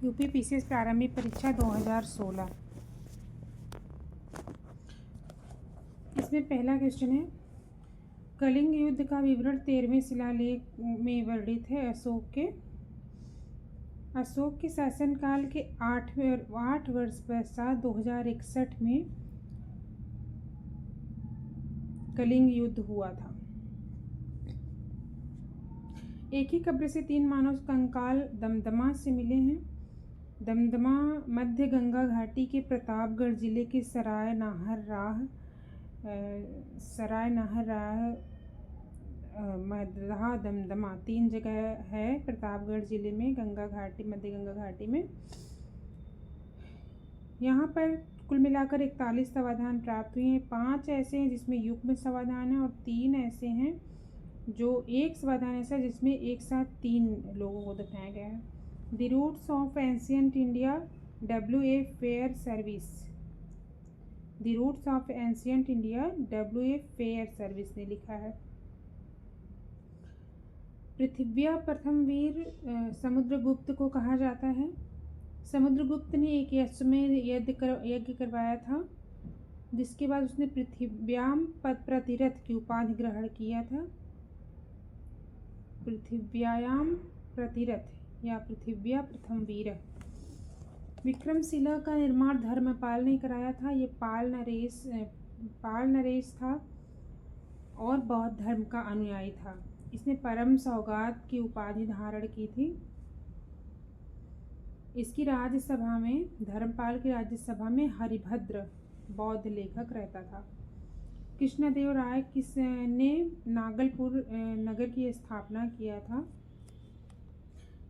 UP PCS प्रारंभिक परीक्षा 2016। इसमें पहला क्वेश्चन है, कलिंग युद्ध का विवरण 13वें शिलालेख में वर्णित है। अशोक के शासनकाल के 8 वर्ष पश्चात 2061 में कलिंग युद्ध हुआ था। एक ही कब्र से 3 मानव कंकाल दमदमा से मिले हैं। दमदमा मध्य गंगा घाटी के प्रतापगढ़ जिले के सराय नाहर राह मदहा दमदमा 3 जगह है प्रतापगढ़ जिले में, मध्य गंगा घाटी में। यहाँ पर कुल मिलाकर 41 समाधान प्राप्त हुए हैं। 5 ऐसे हैं जिसमें युग्म समाधान है और 3 ऐसे हैं जो एक समाधान ऐसा है जिसमें एक साथ 3 लोगों को दफनाया गया है। The roots of ancient India W.A. Fairservis ने लिखा है। पृथ्व्या प्रथम वीर समुद्रगुप्त को कहा जाता है। समुद्रगुप्त ने एक अश्वमेध यज्ञ करवाया था, जिसके बाद उसने पृथ्व्याम प्रतिरथ की उपाधि ग्रहण किया था। पृथ्व्याम प्रतिरथ या पृथ्व्या प्रथम वीर। विक्रमशिला का निर्माण धर्मपाल ने कराया था। ये पाल नरेश था और बौद्ध धर्म का अनुयायी था। इसने परम सौगात की उपाधि धारण की थी। इसकी राज्यसभा में, धर्मपाल की राज्यसभा में हरिभद्र बौद्ध लेखक रहता था। कृष्णदेव राय ने नागलपुर नगर की स्थापना किया था।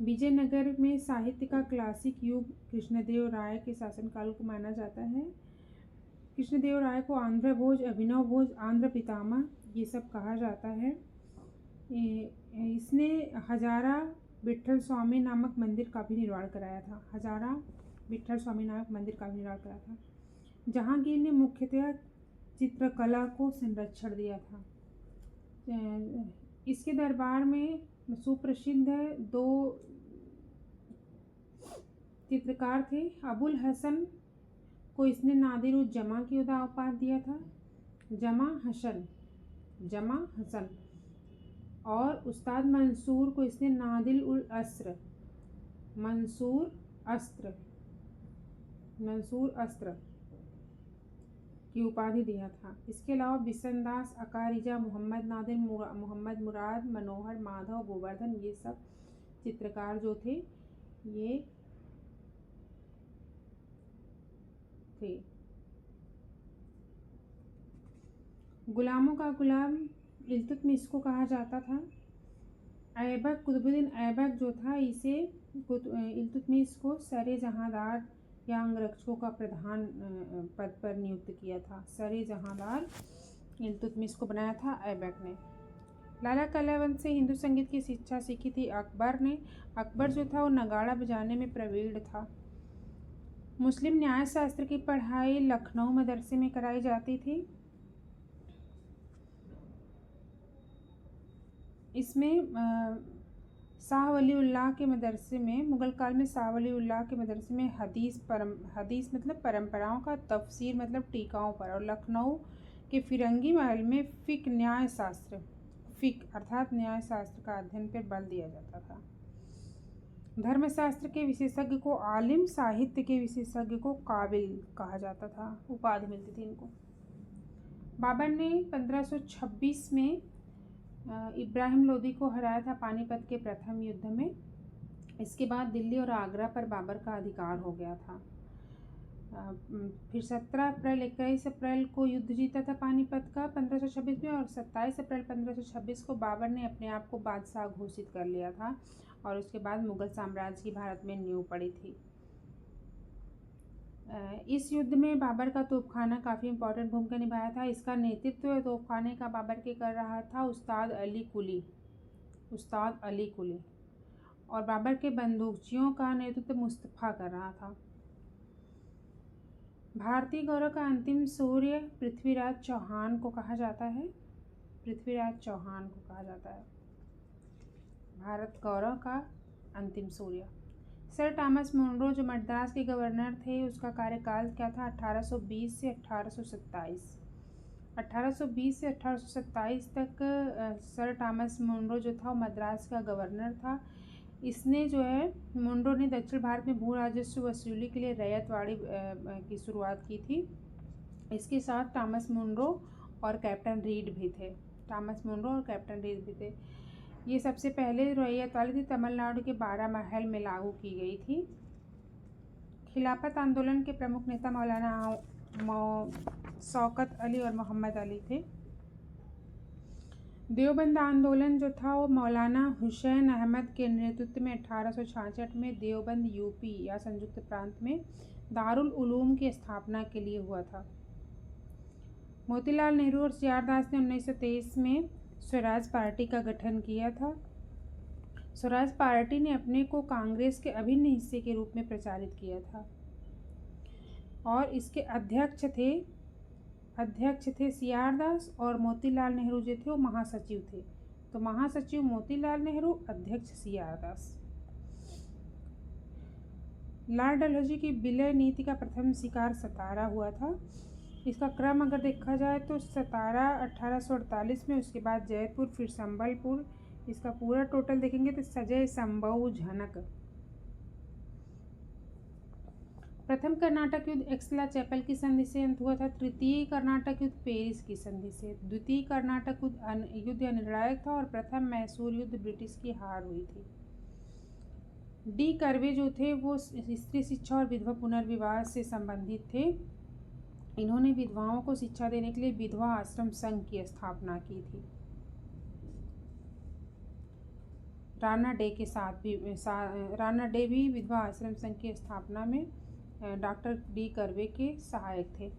विजयनगर में साहित्य का क्लासिक युग कृष्णदेव राय के शासनकाल को माना जाता है। कृष्णदेव राय को आंध्र भोज, अभिनव भोज, आंध्र पितामह ये सब कहा जाता है। इसने हजारा विट्ठल स्वामी नामक मंदिर का भी निर्माण कराया था। जहांगीर ने मुख्यतः चित्रकला को संरक्षण दिया था। इसके दरबार में सुप्रसिद्ध 2 चित्रकार थे। अबुल हसन को इसने नादिर उल जमा की उपाधि दिया था, जमा हसन, और उस्ताद मंसूर को इसने नादिल उल मंसूर अस्त्र की उपाधि दिया था। इसके अलावा बिसनदास, अकारिजा, मोहम्मद नादिर, मोहम्मद मुराद, मनोहर, माधव, गोवर्धन ये सब चित्रकार जो थे ये थे। गुलामों का गुलाम इल्तुतमिश को कहा जाता था। ऐबक कुतुबुद्दीन ऐबक जो था, इसे इल्तुतमिश को सरे जहांदार या अंगरक्षकों का प्रधान पद पर नियुक्त किया था। सरे जहांदार इल्तुतमिश को बनाया था ऐबक ने। लाला कलावंत से हिंदू संगीत की शिक्षा सीखी थी अकबर ने। अकबर जो था वो नगाड़ा बजाने में प्रवीण था। मुस्लिम न्याय शास्त्र की पढ़ाई लखनऊ मदरसे में कराई जाती थी। इसमें शाह वलीउल्लाह के मदरसे में, मुगल काल में शाह वलीउल्लाह के मदरसे में हदीस मतलब परंपराओं का, तफसीर मतलब टीकाओं पर, और लखनऊ के फिरंगी महल में फिक अर्थात न्याय शास्त्र का अध्ययन पर बल दिया जाता था। धर्मशास्त्र के विशेषज्ञ को आलिम, साहित्य के विशेषज्ञ को काबिल कहा जाता था, उपाधि मिलती थी इनको। बाबर ने 1526 में इब्राहिम लोदी को हराया था पानीपत के प्रथम युद्ध में। इसके बाद दिल्ली और आगरा पर बाबर का अधिकार हो गया था। फिर 21 अप्रैल को युद्ध जीता था पानीपत का 1526 में, और 27 अप्रैल 1526 को बाबर ने अपने आप को बादशाह घोषित कर लिया था, और उसके बाद मुगल साम्राज्य की भारत में नींव पड़ी थी। इस युद्ध में बाबर का तोपखाना काफ़ी इम्पोर्टेंट भूमिका निभाया था। इसका नेतृत्व तोपखाने का बाबर के कर रहा था उस्ताद अली कुली, और बाबर के बंदूकचियों का नेतृत्व मुस्तफ़ा कर रहा था। भारतीय गौरव का अंतिम सूर्य पृथ्वीराज चौहान को कहा जाता है। भारत गौरव का अंतिम सूर्य। सर थॉमस मुनरो जो मद्रास के गवर्नर थे, उसका कार्यकाल क्या था? 1820 से 1827। 1820 से 1827 तक सर थॉमस मुनरो जो था वो मद्रास का गवर्नर था। इसने जो है मुनरो ने दक्षिण भारत में भू राजस्व वसूली के लिए रैयतवाड़ी की शुरुआत की थी। इसके साथ थॉमस मुनरो और कैप्टन रीड भी थे। थॉमस मुनरो और कैप्टन रीड भी थे। ये सबसे पहले रैयतवाड़ी थी, तमिलनाडु के 12 महल में लागू की गई थी। खिलाफत आंदोलन के प्रमुख नेता मौलाना शौकत अली और मोहम्मद अली थे। देवबंद आंदोलन जो था वो मौलाना हुसैन अहमद के नेतृत्व में 1866 में देवबंद यूपी या संयुक्त प्रांत में दारुल उलूम की स्थापना के लिए हुआ था। मोतीलाल नेहरू और सी आर दास ने 1923 में स्वराज पार्टी का गठन किया था। स्वराज पार्टी ने अपने को कांग्रेस के अभिन्न हिस्से के रूप में प्रचारित किया था और इसके अध्यक्ष थे सी आर दास और मोतीलाल नेहरू जो थे वो महासचिव थे। तो महासचिव मोतीलाल नेहरू, अध्यक्ष सी आर दास। लॉर्ड डलहौजी की विलय नीति का प्रथम शिकार सतारा हुआ था। इसका क्रम अगर देखा जाए तो सतारा 1848 में, उसके बाद जयपुर, फिर संबलपुर। इसका पूरा टोटल देखेंगे तो सजय, संभव, झनक। प्रथम कर्नाटक युद्ध एक्सला चैपल की संधि से अंत हुआ था। तृतीय कर्नाटक युद्ध पेरिस की संधि से। द्वितीय कर्नाटक युद्ध अनिर्णायक था और प्रथम मैसूर युद्ध ब्रिटिश की हार हुई थी। डी कर्वे जो थे वो स्त्री शिक्षा और विधवा पुनर्विवाह से संबंधित थे। इन्होंने विधवाओं को शिक्षा देने के लिए विधवा आश्रम संघ की स्थापना की थी। राणा डे भी विधवा आश्रम संघ की स्थापना में डॉक्टर डी कर्वे के सहायक थे।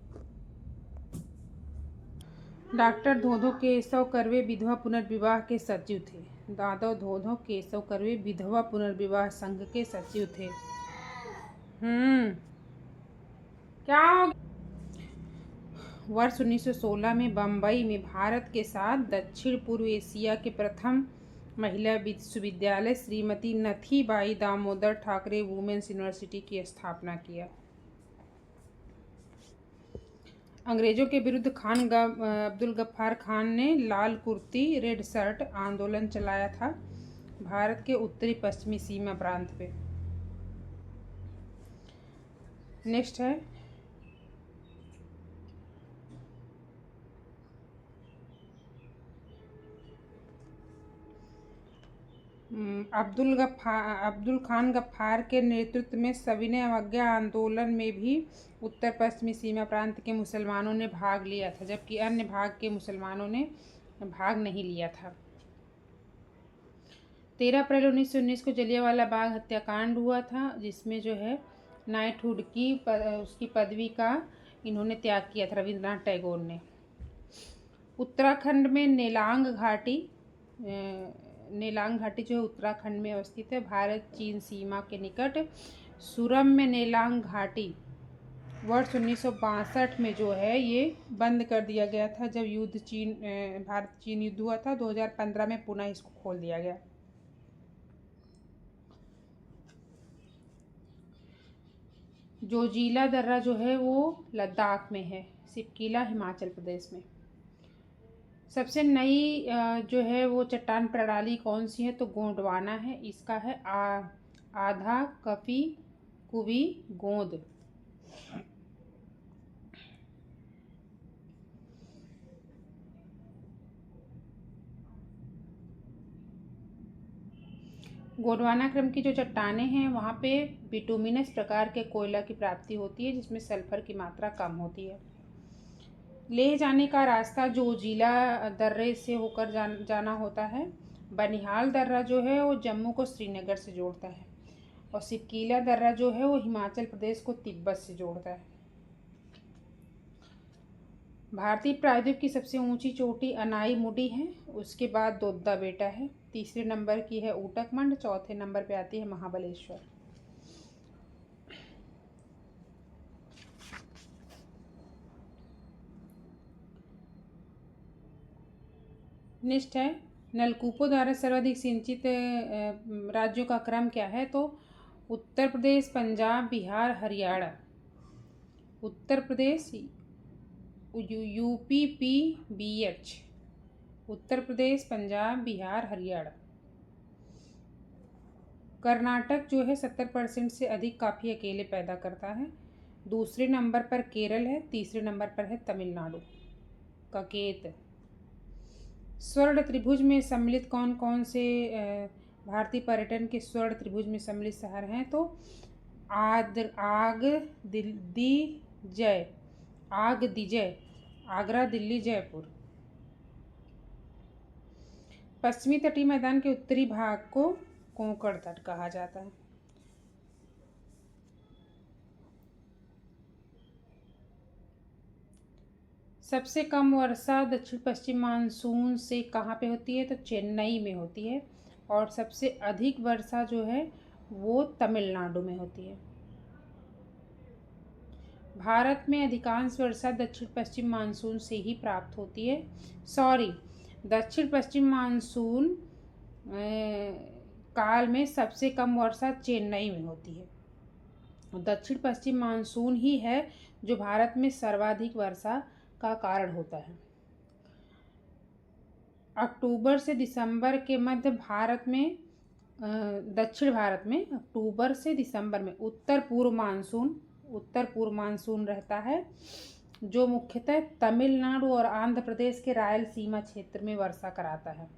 डॉक्टर धोधो केशव कर्वे विधवा पुनर्विवाह के सचिव थे। दादो धोधो केशव कर्वे विधवा पुनर्विवाह संघ के सचिव थे। क्या हो गया? वर्ष 1916 में बम्बई में भारत के साथ दक्षिण पूर्व एशिया के प्रथम महिला विश्वविद्यालय श्रीमती नथीबाई दामोदर ठाकरे वुमेन्स यूनिवर्सिटी की स्थापना किया। अंग्रेजों के विरुद्ध खान अब्दुल गफ्फार खान ने लाल कुर्ती रेड शर्ट आंदोलन चलाया था भारत के उत्तरी पश्चिमी सीमा प्रांत पे। नेक्स्ट है अब्दुल खान गफ्फार के नेतृत्व में सविनय अवज्ञा आंदोलन में भी उत्तर पश्चिमी सीमा प्रांत के मुसलमानों ने भाग लिया था, जबकि अन्य भाग के मुसलमानों ने भाग नहीं लिया था। 13 अप्रैल 1919 को जलियांवाला बाग हत्याकांड हुआ था, जिसमें जो है नाइटहुड की उसकी पदवी का इन्होंने त्याग किया था, रविंद्रनाथ टैगोर ने। उत्तराखंड में नेलांग घाटी जो है उत्तराखंड में अवस्थित है, भारत चीन सीमा के निकट। सुरम में नेलांग घाटी वर्ष 1962 में जो है ये बंद कर दिया गया था, जब भारत चीन युद्ध हुआ था। 2015 में पुनः इसको खोल दिया गया। जोजिला दर्रा जो है वो लद्दाख में है, सिपकीला हिमाचल प्रदेश में। सबसे नई जो है वो चट्टान प्रणाली कौन सी है? तो गोंडवाना है। इसका है आधा कपी कुबी गोंद। गोंडवाना क्रम की जो चट्टानें हैं वहाँ पे बिटुमिनस प्रकार के कोयला की प्राप्ति होती है, जिसमें सल्फर की मात्रा कम होती है। लेह जाने का रास्ता जोजिला दर्रे से होकर जाना होता है। बनिहाल दर्रा जो है वो जम्मू को श्रीनगर से जोड़ता है और सिपकीला दर्रा जो है वो हिमाचल प्रदेश को तिब्बत से जोड़ता है। भारतीय प्रायद्वीप की सबसे ऊंची चोटी अनाई मुडी है, उसके बाद दोद्दा बेटा है, तीसरे नंबर की है ऊटकमंड, चौथे नंबर पे आती है महाबलेश्वर। नेक्स्ट है नलकूपों द्वारा सर्वाधिक सिंचित राज्यों का क्रम क्या है? तो उत्तर प्रदेश, पंजाब, बिहार, हरियाणा। उत्तर प्रदेश UPPBH। उत्तर प्रदेश, पंजाब, बिहार, हरियाणा। कर्नाटक जो है 70% से अधिक कॉफ़ी अकेले पैदा करता है। दूसरे नंबर पर केरल है, तीसरे नंबर पर है तमिलनाडु। ककेत। स्वर्ण त्रिभुज में सम्मिलित कौन कौन से भारतीय पर्यटन के स्वर्ण त्रिभुज में सम्मिलित शहर हैं? तो आगदिजय, आगरा, दिल्ली, जयपुर। पश्चिमी तटीय मैदान के उत्तरी भाग को कोंकण तट कहा जाता है। सबसे कम वर्षा दक्षिण पश्चिम मानसून से कहाँ पे होती है? तो चेन्नई में होती है। और सबसे अधिक वर्षा जो है वो तमिलनाडु में होती है। भारत में अधिकांश वर्षा दक्षिण पश्चिम मानसून से ही प्राप्त होती है। दक्षिण पश्चिम मानसून काल में सबसे कम वर्षा चेन्नई में होती है। दक्षिण पश्चिम मानसून ही है जो भारत में सर्वाधिक वर्षा का कारण होता है। अक्टूबर से दिसंबर के मध्य भारत में दक्षिण भारत में अक्टूबर से दिसंबर में उत्तर पूर्व मानसून रहता है, जो मुख्यतः तमिलनाडु और आंध्र प्रदेश के रायलसीमा क्षेत्र में वर्षा कराता है।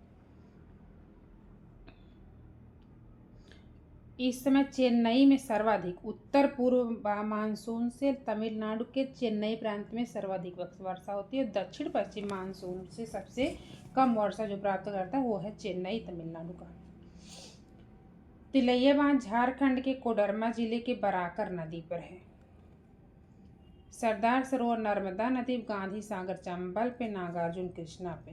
इस समय चेन्नई में सर्वाधिक उत्तर पूर्व मानसून से तमिलनाडु के चेन्नई प्रांत में सर्वाधिक वर्षा होती है। दक्षिण पश्चिम मानसून से सबसे कम वर्षा जो प्राप्त करता है वो है चेन्नई, तमिलनाडु का। तिलैया बांध झारखंड के कोडरमा जिले के बराकर नदी पर है। सरदार सरोवर नर्मदा नदी, गांधी सागर चंबल पे, नागार्जुन कृष्णा पे।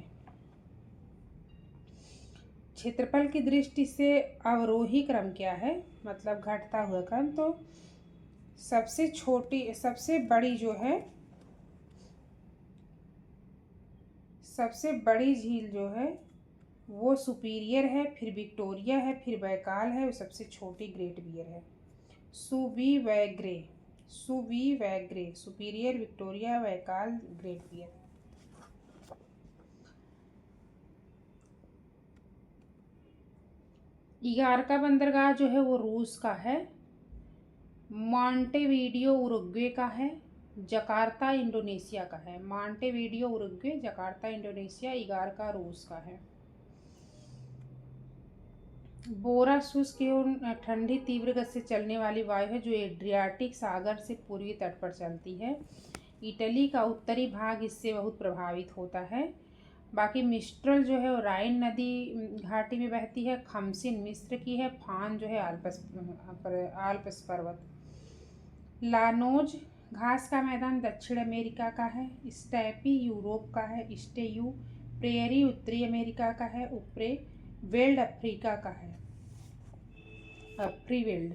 क्षेत्रफल की दृष्टि से अवरोही क्रम क्या है? मतलब घटता हुआ क्रम। तो सबसे बड़ी झील जो है वो सुपीरियर है, फिर विक्टोरिया है, फिर बैकाल है, और सबसे छोटी ग्रेट बियर है। Superior, Victoria, Baikal, Great Bear. Igarka बंदरगाह जो है वो रूस का है। मॉन्टेवीडियो उरुग्वे का है। जकार्ता इंडोनेशिया का है। मॉन्टेवीडियो उरुग्वे, जकार्ता इंडोनेशिया, इगारका रूस का है। बोरा शुष्क एवं ठंडी तीव्र गति से चलने वाली वायु है जो एड्रियाटिक सागर से पूर्वी तट पर चलती है। इटली का उत्तरी भाग इससे बहुत प्रभावित होता है। बाकी मिस्ट्रल जो है वो राइन नदी घाटी में बहती है। खमसिन मिस्र की है। फान जो है आल्प्स पर्वत। लानोज घास का मैदान दक्षिण अमेरिका का है। स्टेपी यूरोप का है। स्टेयू प्रेयरी उत्तरी अमेरिका का है। उपरे वेल्ड अफ्रीका का है। Free weld.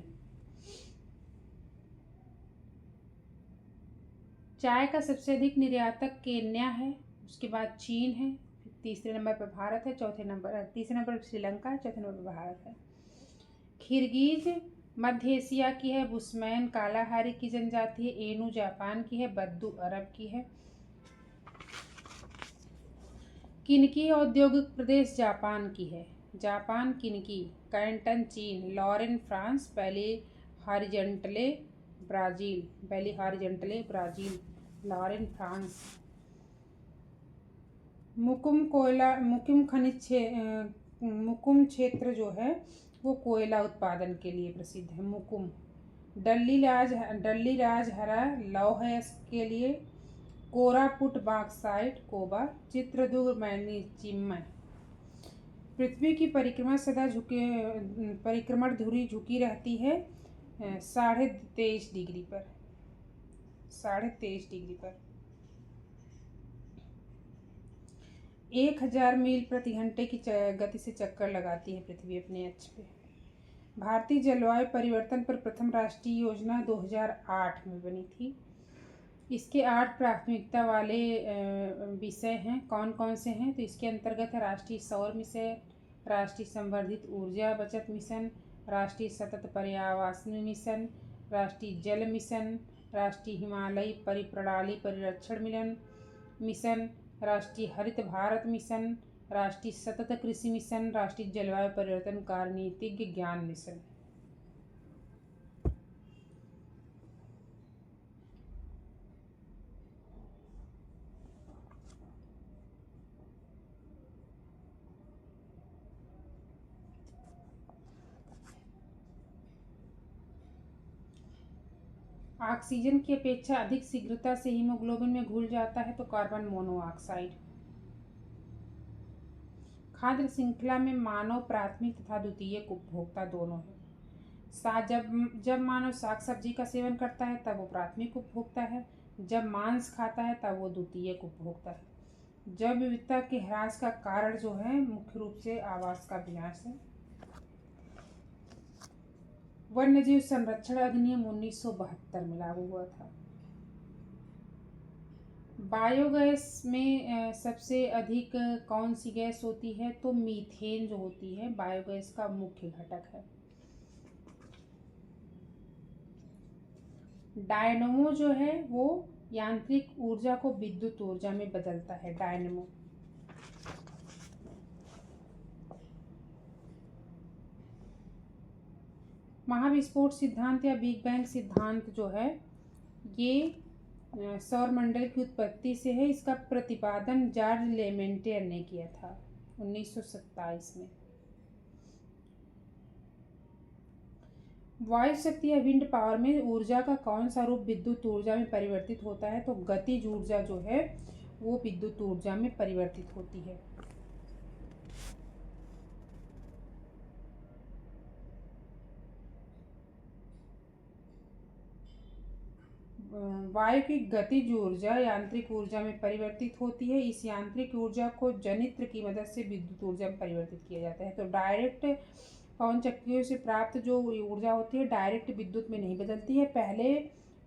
चाय का सबसे अधिक निर्यातक केन्या है, उसके बाद चीन है, तीसरे नंबर पर भारत है, तीसरे नंबर पर श्रीलंका है, चौथे नंबर पर भारत है। खिरगिज मध्य एशिया की है। बुस्मैन कालाहारी की जनजाति है। एनू जापान की है। बद्दू अरब की है। किनकी औद्योगिक प्रदेश जापान की है। Japan Kinki. कैंटन चीन। Lorraine France. Belo Horizonte Brazil. Lorraine France. मुकुम क्षेत्र जो है वो कोयला उत्पादन के लिए प्रसिद्ध है। मुकुम। डल्ली राजहरा लौह अयस्क के लिए। कोरापुट बॉक्साइट कोबा। चित्रदुर्ग मैग्नीशियम। पृथ्वी की परिक्रमण धुरी झुकी रहती है 23.5 डिग्री पर। 23.5 डिग्री पर। 1000 मील प्रति घंटे की गति से चक्कर लगाती है पृथ्वी अपने अक्ष पे। भारतीय जलवायु परिवर्तन पर प्रथम राष्ट्रीय योजना 2008 में बनी थी। इसके 8 प्राथमिकता वाले विषय हैं। कौन कौन से हैं? तो इसके अंतर्गत है राष्ट्रीय सौर मिशन, राष्ट्रीय संवर्धित ऊर्जा बचत मिशन, राष्ट्रीय सतत पर्यावरण मिशन, राष्ट्रीय जल मिशन, राष्ट्रीय हिमालयी परिप्रणाली परिरक्षण मिशन, राष्ट्रीय हरित भारत मिशन, राष्ट्रीय सतत कृषि मिशन, राष्ट्रीय जलवायु परिवर्तन कार्यनीतिज्ञ ज्ञान मिशन। ऑक्सीजन की अपेक्षा अधिक शीघ्रता से हीमोग्लोबिन में घुल जाता है तो कार्बन मोनोऑक्साइड। खाद्य श्रृंखला में मानव प्राथमिक तथा द्वितीयक उपभोक्ता दोनों है। जब मानव साग सब्जी का सेवन करता है तब वो प्राथमिक उपभोक्ता है, जब मांस खाता है तब वो द्वितीयक उपभोक्ता है। जैव विविधता के ह्रास का कारण जो है मुख्य रूप से आवास का विनाश है। वन्यजीव संरक्षण अधिनियम 1972 में लागू हुआ था। बायोगैस में सबसे अधिक कौन सी गैस होती है तो मीथेन जो होती है बायोगैस का मुख्य घटक है। डायनमो जो है वो यांत्रिक ऊर्जा को विद्युत ऊर्जा में बदलता है। डायनमो महाविस्फोट सिद्धांत या बिग बैंग सिद्धांत जो है ये सौरमंडल की उत्पत्ति से है। इसका प्रतिपादन जॉर्ज लेमेंटियर ने किया था 1927 में। वायु शक्ति या विंड पावर में ऊर्जा का कौन सा रूप विद्युत ऊर्जा में परिवर्तित होता है तो गतिज ऊर्जा जो है वो विद्युत ऊर्जा में परिवर्तित होती है। वायु की गतिज ऊर्जा यांत्रिक ऊर्जा में परिवर्तित होती है। इस यांत्रिक ऊर्जा को जनित्र की मदद से विद्युत ऊर्जा में परिवर्तित किया जाता है। तो डायरेक्ट पवन चक्कियों से प्राप्त जो ऊर्जा होती है डायरेक्ट विद्युत में नहीं बदलती है। पहले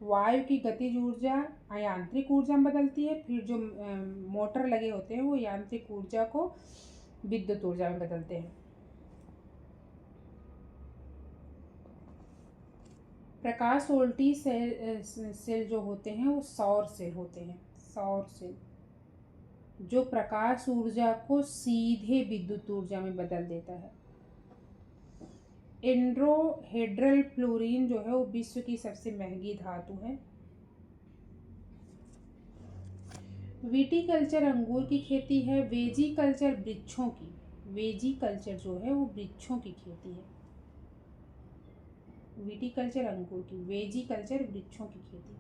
वायु की गतिज ऊर्जा यांत्रिक ऊर्जा में बदलती है, फिर जो मोटर लगे होते हैं वो यांत्रिक ऊर्जा को विद्युत ऊर्जा में बदलते हैं। प्रकाश वोल्टी सेल जो होते हैं वो सौर सेल होते हैं। सौर सेल जो प्रकाश ऊर्जा को सीधे विद्युत ऊर्जा में बदल देता है। एंड्रोहेड्रल फ्लोरीन जो है वो विश्व की सबसे महंगी धातु है। विटीकल्चर अंगूर की खेती है। वेजीकल्चर वृक्षों की, वेजीकल्चर जो है वो वृक्षों की खेती है। विटीकल्चर अंगूर की, वेजीकल्चर वृक्षों की खेती।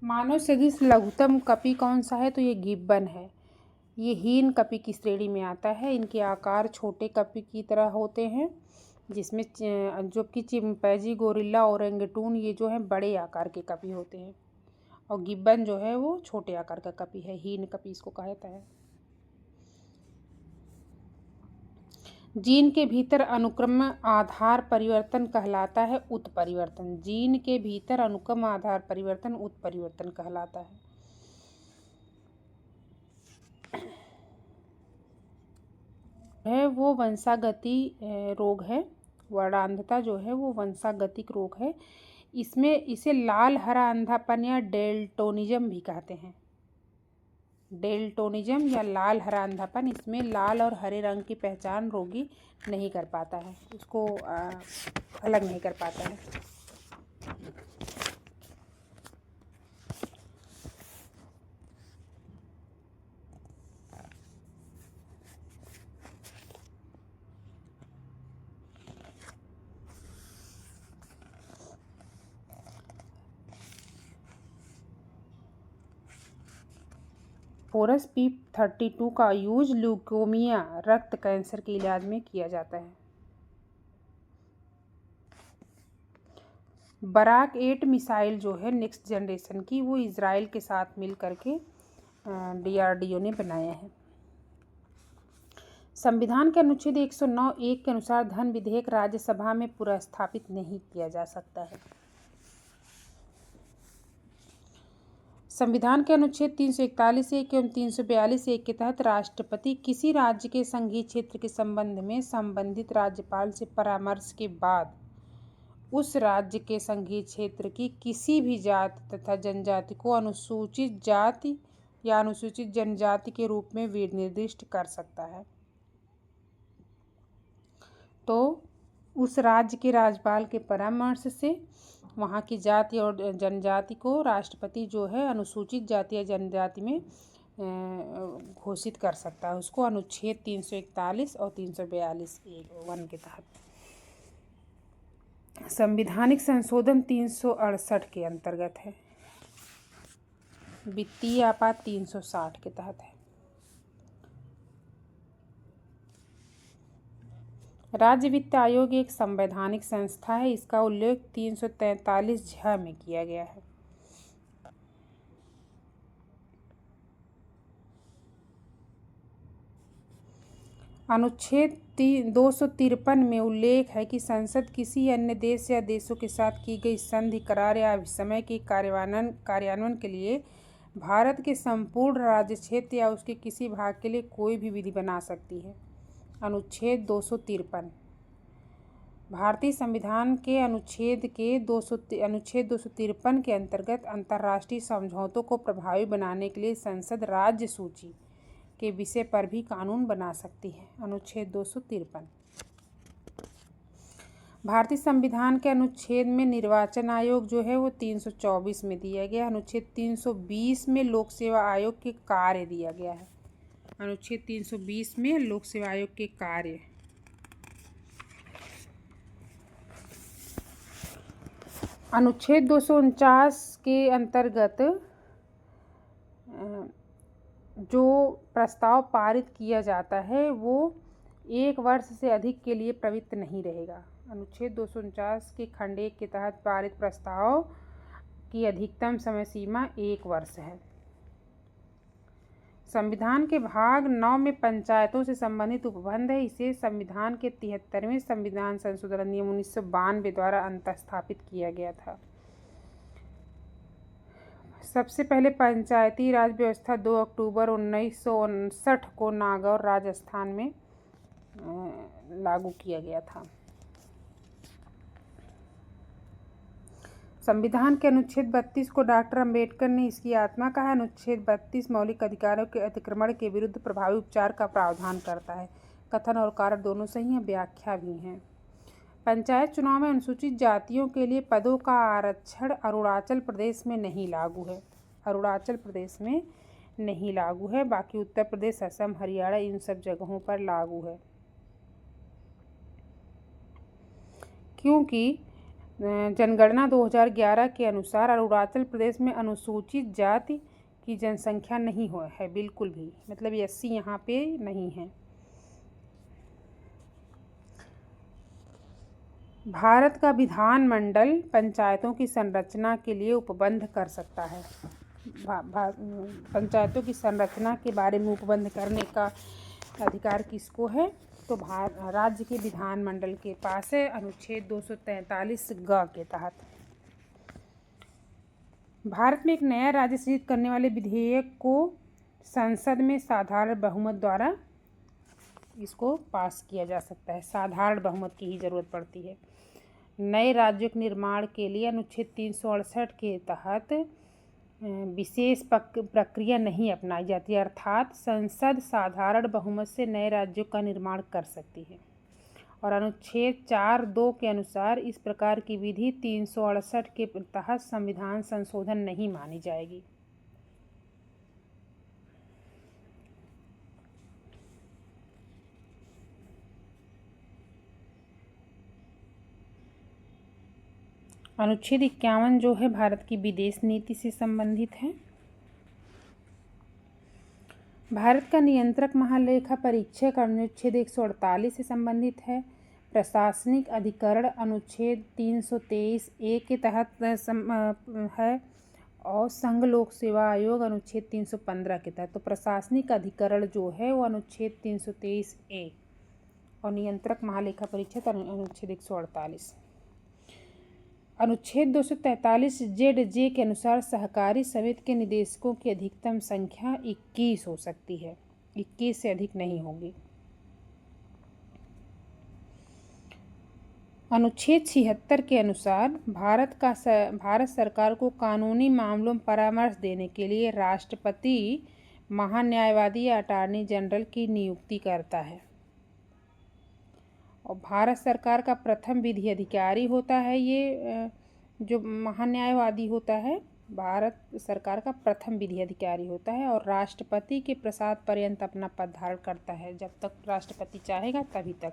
मानव सदृश लघुतम कपी कौन सा है तो ये गिब्बन है। ये हीन कपी की श्रेणी में आता है। इनके आकार छोटे कपी की तरह होते हैं, जिसमें जो कि चिंपैंजी, गोरिल्ला, ओरेंगटून ये जो है बड़े आकार के कपी होते हैं और गिब्बन जो है वो छोटे आकार का कपी है। हीन कपी इसको कहा जाता है। जीन के भीतर अनुक्रम आधार परिवर्तन कहलाता है उत्परिवर्तन। जीन के भीतर अनुक्रम आधार परिवर्तन उत्परिवर्तन कहलाता है वो वंशागति रोग है। वर्णांधता जो है वो वंशागतिक रोग है। इसे लाल हरा अंधापन या डेल्टोनिज्म भी कहते हैं। डेल्टोनिज्म या लाल हरा अंधापन, इसमें लाल और हरे रंग की पहचान रोगी नहीं कर पाता है, उसको अलग नहीं कर पाता है। फोरस P32 का यूज ल्यूकेमिया रक्त कैंसर के इलाज में किया जाता है। बराक 8 मिसाइल जो है नेक्स्ट जनरेशन की वो इजराइल के साथ मिल करके DRDO ने बनाया है। संविधान के अनुच्छेद 109(1) के अनुसार धन विधेयक राज्यसभा में पुनर्स्थापित नहीं किया जा सकता है। संविधान के अनुच्छेद 341 एवं 342 के तहत राष्ट्रपति किसी राज्य के संघीय क्षेत्र के संबंध में संबंधित राज्यपाल से परामर्श के बाद उस राज्य के संघीय क्षेत्र की किसी भी जाति तथा जनजाति को अनुसूचित जाति या अनुसूचित जनजाति के रूप में निर्दिष्ट कर सकता है। तो उस राज्य के राज्यपाल के परामर्श से वहाँ की जाति और जनजाति को राष्ट्रपति जो है अनुसूचित जाति या जनजाति में घोषित कर सकता है, उसको अनुच्छेद 341 और 342(1) के तहत। संवैधानिक संशोधन 368 के अंतर्गत है। वित्तीय आपात 360 के तहत है। राज्य वित्त आयोग एक संवैधानिक संस्था है। इसका उल्लेख 343(झ) में किया गया है। अनुच्छेद 253 में उल्लेख है कि संसद किसी अन्य देश या देशों के साथ की गई संधि, करार या अभिसमय के कार्यान्वयन के लिए भारत के संपूर्ण राज्य क्षेत्र या उसके किसी भाग के लिए कोई भी विधि बना सकती है। अनुच्छेद 253 भारतीय संविधान के अनुच्छेद 253 के अंतर्गत अंतर्राष्ट्रीय समझौतों को प्रभावी बनाने के लिए संसद राज्य सूची के विषय पर भी कानून बना सकती है। अनुच्छेद 253 भारतीय संविधान के अनुच्छेद में निर्वाचन आयोग जो है वो 324 में दिया गया। अनुच्छेद 320 में लोक सेवा आयोग के कार्य दिया गया है। अनुच्छेद 320 में लोक सेवा आयोग के कार्य। अनुच्छेद 249 के अंतर्गत जो प्रस्ताव पारित किया जाता है वो 1 वर्ष से अधिक के लिए प्रवृत्त नहीं रहेगा। अनुच्छेद 249 के खंड 1 के तहत पारित प्रस्ताव की अधिकतम समय सीमा 1 वर्ष है। संविधान के भाग 9 में पंचायतों से संबंधित उपबंध है। इसे संविधान के 73वें संविधान संशोधन अधिनियम 1992 द्वारा अंतःस्थापित किया गया था। सबसे पहले पंचायती राज व्यवस्था 2 अक्टूबर 1959 को नागौर राजस्थान में लागू किया गया था। संविधान के अनुच्छेद 32 को डॉक्टर अंबेडकर ने इसकी आत्मा कहा। अनुच्छेद 32 मौलिक अधिकारों के अतिक्रमण के विरुद्ध प्रभावी उपचार का प्रावधान करता है। कथन और कारण दोनों सही हैं, व्याख्या भी हैं। पंचायत चुनाव में अनुसूचित जातियों के लिए पदों का आरक्षण अरुणाचल प्रदेश में नहीं लागू है। अरुणाचल प्रदेश में नहीं लागू है, बाकी उत्तर प्रदेश, असम, हरियाणा इन सब जगहों पर लागू है। क्योंकि जनगणना 2011 के अनुसार अरुणाचल प्रदेश में अनुसूचित जाति की जनसंख्या नहीं है बिल्कुल भी, मतलब 80 यहाँ पे नहीं है। भारत का विधानमंडल पंचायतों की संरचना के लिए उपबंध कर सकता है। पंचायतों की संरचना के बारे में उपबंध करने का अधिकार किसको है? तो राज्य के विधानमंडल के पास है। अनुच्छेद 243(ग) के तहत भारत में एक नया राज्य सृजित करने वाले विधेयक को संसद में साधारण बहुमत द्वारा इसको पास किया जा सकता है। साधारण बहुमत की ही जरूरत पड़ती है। नए राज्यों के निर्माण के लिए अनुच्छेद 368 के तहत विशेष प्रक्रिया नहीं अपनाई जाती, अर्थात संसद साधारण बहुमत से नए राज्यों का निर्माण कर सकती है। और अनुच्छेद 4(2) के अनुसार इस प्रकार की विधि 368 के तहत संविधान संशोधन नहीं मानी जाएगी। अनुच्छेद 51 जो है भारत की विदेश नीति से संबंधित है। भारत का नियंत्रक महालेखा परीक्षक अनुच्छेद 148 से संबंधित है। प्रशासनिक अधिकरण अनुच्छेद 323(a) के तहत है और संघ लोक सेवा आयोग अनुच्छेद 315 के तहत। तो प्रशासनिक अधिकरण जो है वो अनुच्छेद 323(a) और नियंत्रक महालेखा परीक्षक अनुच्छेद 148। अनुच्छेद 243 ZJ के अनुसार सहकारी समिति के निदेशकों की अधिकतम संख्या 21 हो सकती है, 21 से अधिक नहीं होगी। अनुच्छेद 76 के अनुसार भारत सरकार को कानूनी मामलों में परामर्श देने के लिए राष्ट्रपति महान्यायवादी या अटॉर्नी जनरल की नियुक्ति करता है और भारत सरकार का प्रथम विधि अधिकारी होता है। ये जो महान्यायवादी होता है भारत सरकार का प्रथम विधि अधिकारी होता है और राष्ट्रपति के प्रसाद पर्यंत अपना पद धारण करता है, जब तक राष्ट्रपति चाहेगा तभी तक।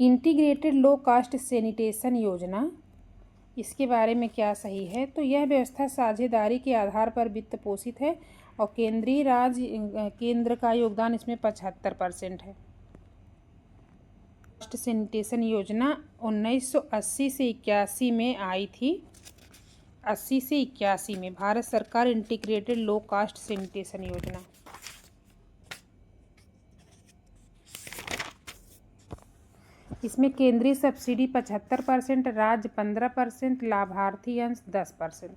इंटीग्रेटेड लो कास्ट सैनिटेशन योजना, इसके बारे में क्या सही है? तो यह व्यवस्था साझेदारी के आधार पर वित्त पोषित है और केंद्र का योगदान इसमें 75% है। कास्ट सैनिटेशन योजना 1980 से 81 में आई थी। 80 से 81 में भारत सरकार इंटीग्रेटेड लो कास्ट सैनिटेशन योजना। इसमें केंद्रीय सब्सिडी 75%, राज्य 15%, लाभार्थी अंश 10%।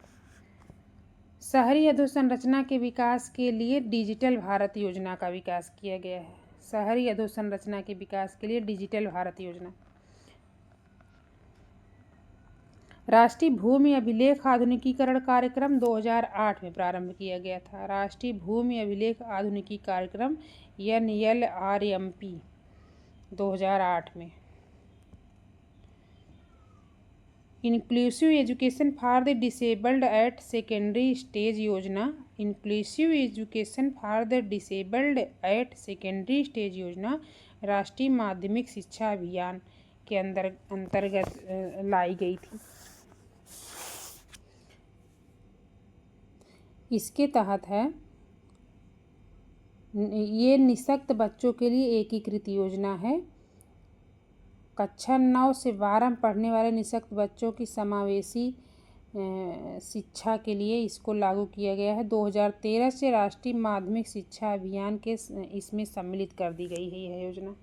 शहरी अधोसंरचना के विकास के लिए डिजिटल भारत योजना का विकास किया गया है। शहरी अधोसंरचना के विकास के लिए डिजिटल भारत योजना। राष्ट्रीय भूमि अभिलेख आधुनिकीकरण कार्यक्रम 2008 में प्रारंभ किया गया था। राष्ट्रीय भूमि अभिलेख आधुनिकी कार्यक्रम NLRMP 2008 में। Inclusive education for the disabled at secondary stage योजना। Inclusive education for the disabled at secondary stage योजना राष्ट्रीय माध्यमिक शिक्षा अभियान के अंतर्गत लाई गई थी। इसके तहत है ये निःशक्त बच्चों के लिए एकीकृत योजना है। कक्षा 9 से 12 में पढ़ने वाले निःशक्त बच्चों की समावेशी शिक्षा के लिए इसको लागू किया गया है। 2013 से राष्ट्रीय माध्यमिक शिक्षा अभियान के इसमें सम्मिलित कर दी गई है यह योजना।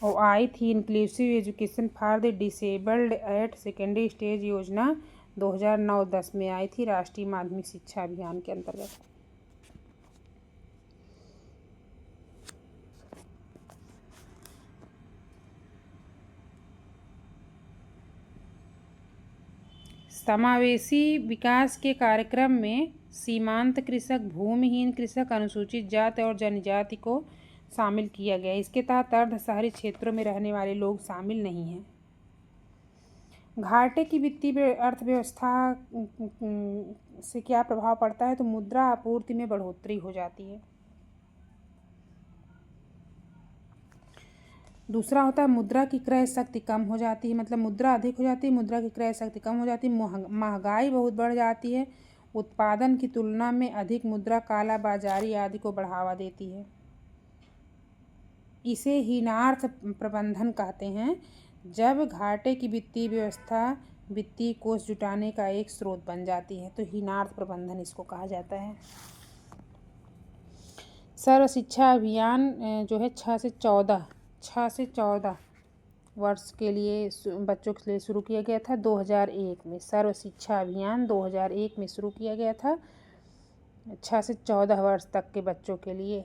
और आई थी inclusive education for the disabled at secondary stage योजना 2009-10 में आई थी राष्ट्रीय माध्यमिक शिक्षा अभियान के अंतर्गत। समावेशी विकास के कार्यक्रम में सीमांत कृषक, भूमिहीन कृषक, अनुसूचित जाति और जनजाति को शामिल किया गया। इसके तहत अर्ध शहरी क्षेत्रों में रहने वाले लोग शामिल नहीं हैं। घाटे की वित्तीय अर्थव्यवस्था से क्या प्रभाव पड़ता है? तो मुद्रा आपूर्ति में बढ़ोतरी हो जाती है। दूसरा होता है मुद्रा की क्रय शक्ति कम हो जाती है, मतलब मुद्रा अधिक हो जाती है, मुद्रा की क्रय शक्ति कम हो जाती है। महंगाई बहुत बढ़ जाती है। उत्पादन की तुलना में अधिक मुद्रा काला बाजारी आदि को बढ़ावा देती है। इसे हीनार्थ प्रबंधन कहते हैं। जब घाटे की वित्तीय व्यवस्था वित्तीय कोष जुटाने का एक स्रोत बन जाती है तो हीनार्थ प्रबंधन इसको कहा जाता है। सर्व शिक्षा अभियान जो है 6 से 14 वर्ष के लिए बच्चों के लिए शुरू किया गया था 2001 में। सर्व शिक्षा अभियान 2001 में शुरू किया गया था 6 से 14 वर्ष तक के बच्चों के लिए।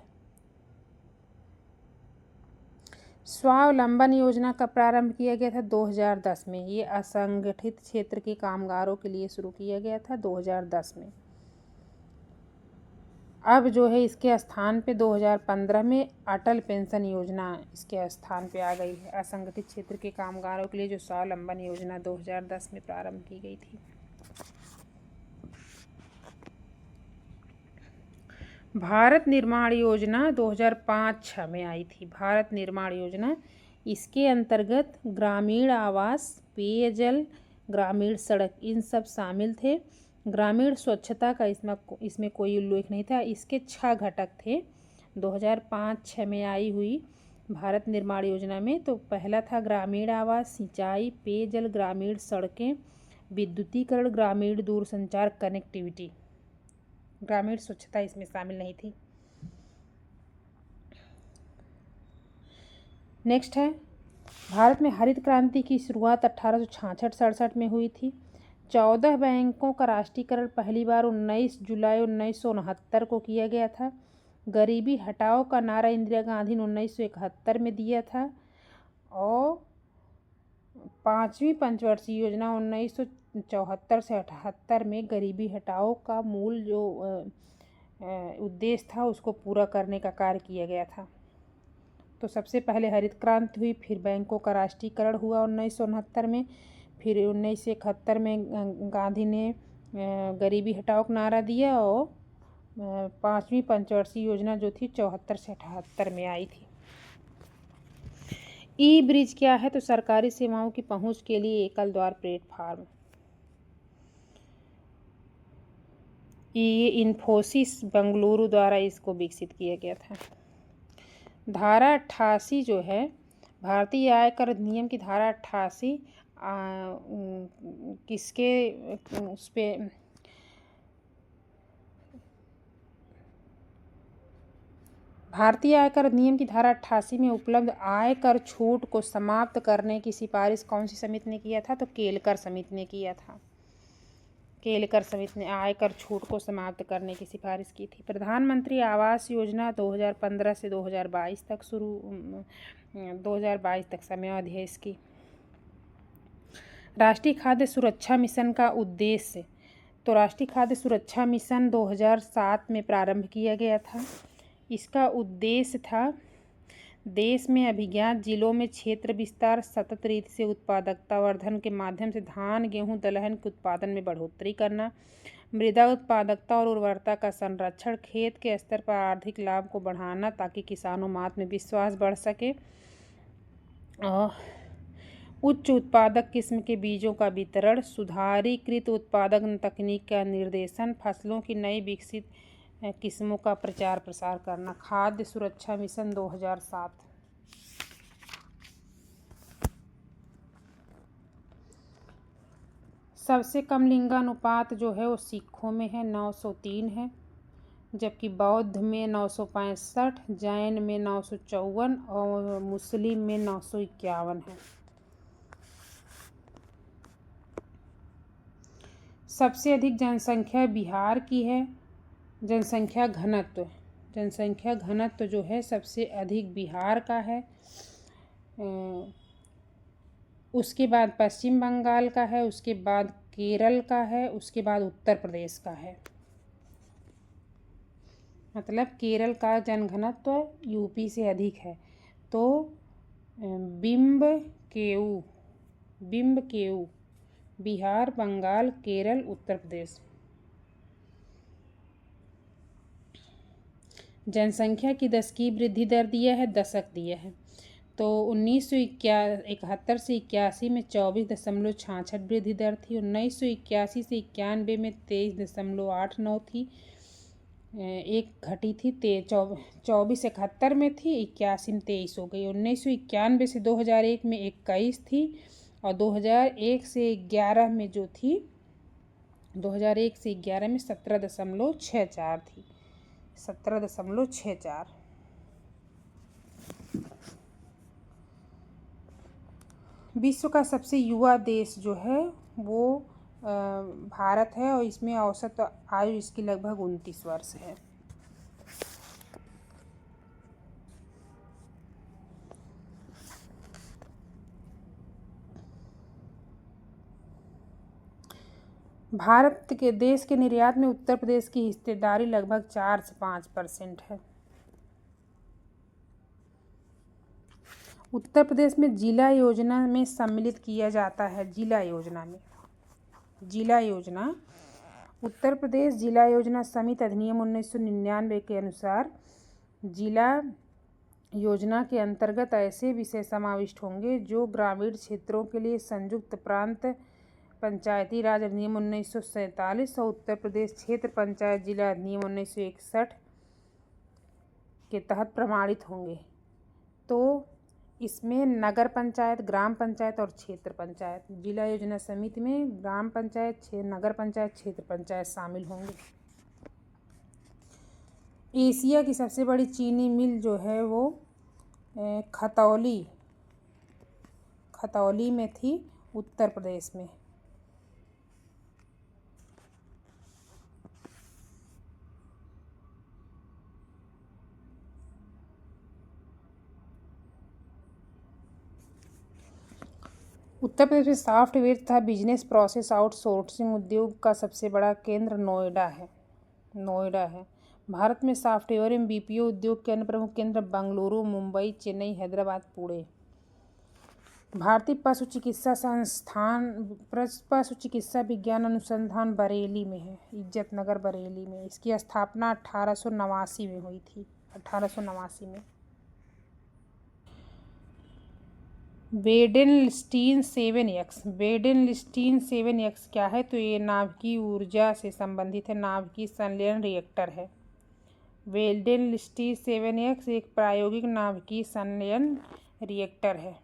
स्वावलंबन योजना का प्रारंभ किया गया था 2010 में। ये असंगठित क्षेत्र के कामगारों के लिए शुरू किया गया था 2010 में। अब जो है इसके स्थान पे 2015 में अटल पेंशन योजना इसके स्थान पे आ गई है। असंगठित क्षेत्र के कामगारों के लिए जो स्वावलंबन योजना 2010 में प्रारंभ की गई थी। भारत निर्माण योजना 2005-06 में आई थी। भारत निर्माण योजना, इसके अंतर्गत ग्रामीण आवास, पेयजल, ग्रामीण सड़क इन सब शामिल थे। ग्रामीण स्वच्छता का इसमें कोई उल्लेख नहीं था। इसके 6 घटक थे 2005-06 में आई हुई भारत निर्माण योजना में। तो पहला था ग्रामीण आवास, सिंचाई, पेयजल, ग्रामीण सड़कें, विद्युतीकरण, ग्रामीण दूरसंचार कनेक्टिविटी। ग्रामीण स्वच्छता इसमें शामिल नहीं थी। नेक्स्ट है, भारत में हरित क्रांति की शुरुआत 1866-67 में हुई थी। 14 बैंकों का राष्ट्रीयकरण पहली बार 19 जुलाई 1969 को किया गया था। गरीबी हटाओ का नारा इंदिरा गांधी ने 1971 में दिया था। और 5वीं पंचवर्षीय योजना 1974 से 78 में गरीबी हटाओ का मूल जो उद्देश्य था उसको पूरा करने का कार्य किया गया था। तो सबसे पहले हरित क्रांति हुई, फिर बैंकों का राष्ट्रीयकरण हुआ 1969 में, फिर 1971 में गांधी ने गरीबी हटाओ का नारा दिया और 5वीं पंचवर्षीय योजना जो थी 74 से 78 में आई थी। ई ब्रिज क्या है? तो सरकारी सेवाओं की पहुंच के लिए एकल द्वार प्लेटफार्म। ये इन्फोसिस बेंगलुरु द्वारा इसको विकसित किया गया था। धारा 88 जो है, भारतीय आयकर अधिनियम की धारा 88 किसके उस पे भारतीय आयकर अधिनियम की धारा 88 में उपलब्ध आयकर छूट को समाप्त करने की सिफारिश कौन सी समिति ने किया था? तो केलकर समिति ने किया था। केलकर समिति ने आयकर छूट को समाप्त करने की सिफारिश की थी। प्रधानमंत्री आवास योजना 2015 से 2022 तक 2022 तक समयावधि है इसकी। राष्ट्रीय खाद्य सुरक्षा मिशन का उद्देश्य, तो राष्ट्रीय खाद्य सुरक्षा मिशन 2007 में प्रारंभ किया गया था। इसका उद्देश्य था देश में अभिज्ञात जिलों में क्षेत्र विस्तार, सतत रीति से उत्पादकता वर्धन के माध्यम से धान, गेहूं, दलहन के उत्पादन में बढ़ोतरी करना, मृदा उत्पादकता और उर्वरता का संरक्षण, खेत के स्तर पर आर्थिक लाभ को बढ़ाना ताकि किसानों में आत्मविश्वास बढ़ सके, और उच्च उत्पादक किस्म के बीजों का वितरण, सुधारीकृत उत्पादन तकनीक का निर्देशन, फसलों की नई विकसित किस्मों का प्रचार प्रसार करना। खाद्य सुरक्षा मिशन 2007। सबसे कम लिंगानुपात जो है वो सिखों में है, 903 है, जबकि बौद्ध में 965, जैन में 954 और मुस्लिम में 951 है। सबसे अधिक जनसंख्या बिहार की है। जनसंख्या घनत्व जो है सबसे अधिक बिहार का है, उसके बाद पश्चिम बंगाल का है, उसके बाद केरल का है, उसके बाद उत्तर प्रदेश का है। मतलब केरल का जनघनत्व यूपी से अधिक है। तो बिम्बकेयू बिहार, बंगाल, केरल, उत्तर प्रदेश। जनसंख्या की दशकीय वृद्धि दर दिया है, दशक दिया है। तो 1971 से 81 में 24.66 वृद्धि दर थी, 1981 से 91 में 23.89 थी, एक घटी थी, 2471 में थी, 81 में 23 हो गई। 1991 से 2001 में 21 थी, और 2001 से 11 में जो थी 2001 से 11 में 17.64 थी, 17.64। विश्व का सबसे युवा देश जो है वो भारत है, और इसमें औसत आयु इसकी लगभग 29 वर्ष है। भारत के देश के निर्यात में उत्तर प्रदेश की हिस्सेदारी लगभग 4 से 5% है। उत्तर प्रदेश में जिला योजना में सम्मिलित किया जाता है। जिला योजना उत्तर प्रदेश जिला योजना समिति अधिनियम 1999 के अनुसार जिला योजना के अंतर्गत ऐसे विषय समाविष्ट होंगे जो ग्रामीण क्षेत्रों के लिए संयुक्त प्रांत पंचायती राज अधिनियम 1947 और उत्तर प्रदेश क्षेत्र पंचायत जिला अधिनियम 1961 के तहत प्रमाणित होंगे। तो इसमें नगर पंचायत, ग्राम पंचायत और क्षेत्र पंचायत, जिला योजना समिति में ग्राम पंचायत, नगर पंचायत, क्षेत्र पंचायत शामिल होंगे। एशिया की सबसे बड़ी चीनी मिल जो है वो खतौली खतौली में थी, उत्तर प्रदेश में। उत्तर प्रदेश में सॉफ्टवेयर तथा बिजनेस प्रोसेस आउटसोर्सिंग उद्योग का सबसे बड़ा केंद्र नोएडा है। भारत में सॉफ्टवेयर एवं बीपीओ उद्योग के अन्य प्रमुख केंद्र बेंगलुरु, मुंबई, चेन्नई, हैदराबाद, पुणे। भारतीय पशु चिकित्सा संस्थान पशु चिकित्सा विज्ञान अनुसंधान बरेली में है, इज्जतनगर बरेली में। इसकी स्थापना 1889 में हुई थी, 1889 में। वेडेनस्टीन 7X क्या है? तो ये नाभिकीय ऊर्जा से संबंधित है, नाभिकीय संलयन रिएक्टर है। वेडेनस्टीन 7X एक प्रायोगिक नाभिकीय संलयन रिएक्टर है।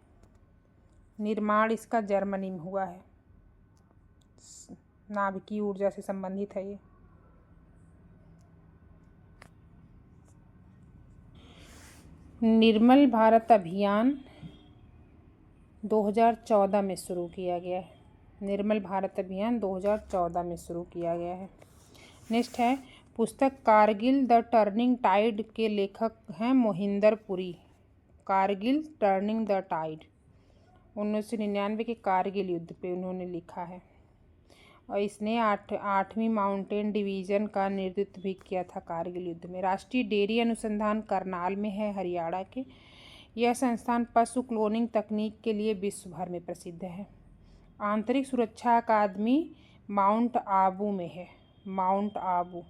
निर्माण इसका जर्मनी में हुआ है, नाभिकीय ऊर्जा से संबंधित है ये। निर्मल भारत अभियान 2014 में शुरू किया गया है। निर्मल भारत अभियान 2014 में शुरू किया गया है। नेक्स्ट है पुस्तक कारगिल द टर्निंग टाइड के लेखक हैं Mohinder Puri. Kargil turning the tide 1999 के कारगिल युद्ध पे उन्होंने लिखा है, और इसने 8वीं माउंटेन डिवीज़न का नेतृत्व भी किया था कारगिल युद्ध में। राष्ट्रीय डेयरी अनुसंधान करनाल में है, हरियाणा के। यह संस्थान पशु क्लोनिंग तकनीक के लिए विश्व भर में प्रसिद्ध है। आंतरिक सुरक्षा अकादमी माउंट आबू में है, माउंट आबू।